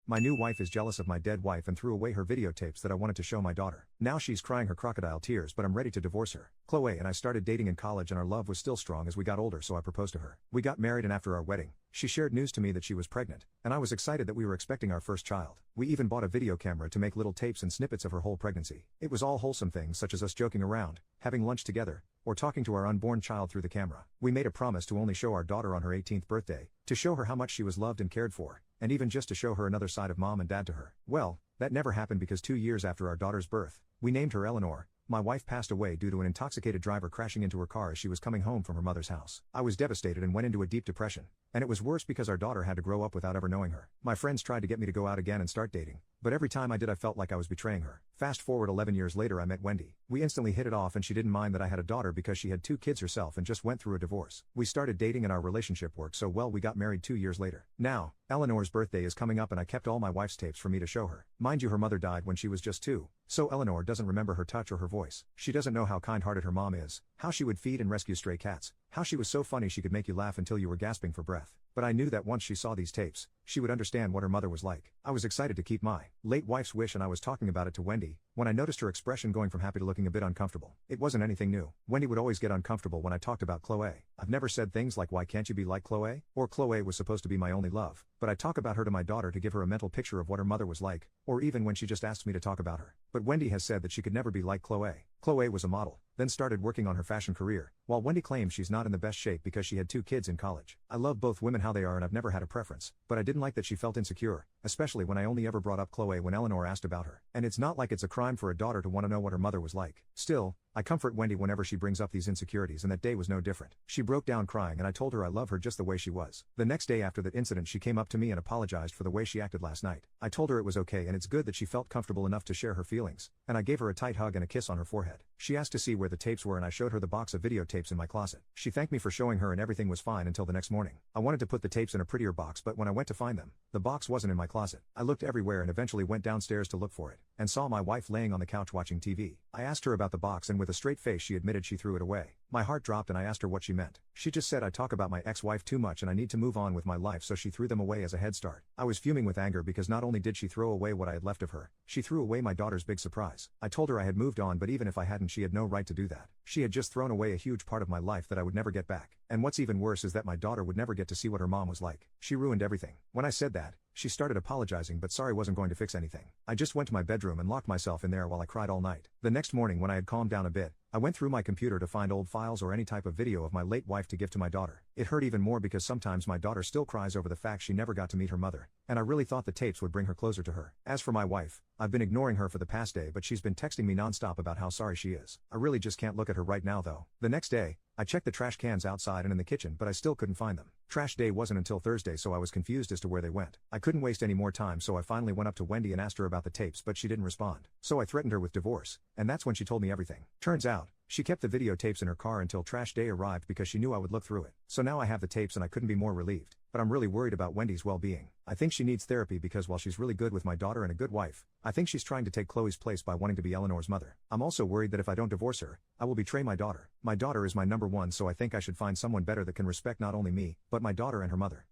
My new wife is jealous of my dead wife and threw away her videotapes that I wanted to show my daughter. Now she's crying her crocodile tears, but I'm ready to divorce her. Chloe and I started dating in college and our love was still strong as we got older, so I proposed to her. We got married and after our wedding, she shared news to me that she was pregnant, and I was excited that we were expecting our first child. We even bought a video camera to make little tapes and snippets of her whole pregnancy. It was all wholesome things such as us joking around, having lunch together, or talking to our unborn child through the camera. We made a promise to only show our daughter on her 18th birthday, to show her how much she was loved and cared for, and even just to show her another side of mom and dad to her. Well, that never happened because 2 years after our daughter's birth, we named her Eleanor. My wife passed away due to an intoxicated driver crashing into her car as she was coming home from her mother's house. I was devastated and went into a deep depression. And it was worse because our daughter had to grow up without ever knowing her. My friends tried to get me to go out again and start dating, but every time I did I felt like I was betraying her. Fast forward 11 years later, I met Wendy. We instantly hit it off and she didn't mind that I had a daughter because she had 2 kids herself and just went through a divorce. We started dating and our relationship worked so well we got married 2 years later. Now, Eleanor's birthday is coming up and I kept all my wife's tapes for me to show her. Mind you, her mother died when she was just 2, so Eleanor doesn't remember her touch or her voice. She doesn't know how kind-hearted her mom is, how she would feed and rescue stray cats, how she was so funny she could make you laugh until you were gasping for breath. But I knew that once she saw these tapes, she would understand what her mother was like. I was excited to keep my late wife's wish and I was talking about it to Wendy, when I noticed her expression going from happy to looking a bit uncomfortable. It wasn't anything new. Wendy would always get uncomfortable when I talked about Chloe. I've never said things like, "Why can't you be like Chloe?" or "Chloe was supposed to be my only love," but I talk about her to my daughter to give her a mental picture of what her mother was like, or even when she just asks me to talk about her. But Wendy has said that she could never be like Chloe. Chloe was a model, then started working on her fashion career, while Wendy claims she's not in the best shape because she had 2 kids in college. I love both women how they are and I've never had a preference, but I didn't like that she felt insecure, especially when I only ever brought up Chloe when Eleanor asked about her. And it's not like it's a crime for a daughter to want to know what her mother was like. Still, I comfort Wendy whenever she brings up these insecurities, and that day was no different. She broke down crying and I told her I love her just the way she was. The next day after that incident she came up to me and apologized for the way she acted last night. I told her it was okay and it's good that she felt comfortable enough to share her feelings, and I gave her a tight hug and a kiss on her forehead. She asked to see where the tapes were and I showed her the box of videotapes in my closet. She thanked me for showing her and everything was fine until the next morning. I wanted to put the tapes in a prettier box, but when I went to find them, the box wasn't in my closet. I looked everywhere and eventually went downstairs to look for it, and saw my wife laying on the couch watching TV. I asked her about the box and with a straight face she admitted she threw it away. My heart dropped and I asked her what she meant. She just said I talk about my ex-wife too much and I need to move on with my life, so she threw them away as a head start. I was fuming with anger because not only did she throw away what I had left of her, she threw away my daughter's big surprise. I told her I had moved on, but even if I hadn't, she had no right to do that. She had just thrown away a huge part of my life that I would never get back. And what's even worse is that my daughter would never get to see what her mom was like. She ruined everything. When I said that, she started apologizing, but sorry wasn't going to fix anything. I just went to my bedroom and locked myself in there while I cried all night. The next morning when I had calmed down a bit, I went through my computer to find old files or any type of video of my late wife to give to my daughter. It hurt even more because sometimes my daughter still cries over the fact she never got to meet her mother, and I really thought the tapes would bring her closer to her. As for my wife, I've been ignoring her for the past day, but she's been texting me nonstop about how sorry she is. I really just can't look at her right now though. The next day, I checked the trash cans outside and in the kitchen, but I still couldn't find them. Trash day wasn't until Thursday, so I was confused as to where they went. I couldn't waste any more time, so I finally went up to Wendy and asked her about the tapes, but she didn't respond. So I threatened her with divorce, and that's when she told me everything. Turns out, she kept the videotapes in her car until trash day arrived because she knew I would look through it. So now I have the tapes and I couldn't be more relieved. But I'm really worried about Wendy's well-being. I think she needs therapy because while she's really good with my daughter and a good wife, I think she's trying to take Chloe's place by wanting to be Eleanor's mother. I'm also worried that if I don't divorce her, I will betray my daughter. My daughter is my number one, so I think I should find someone better that can respect not only me, but my daughter and her mother.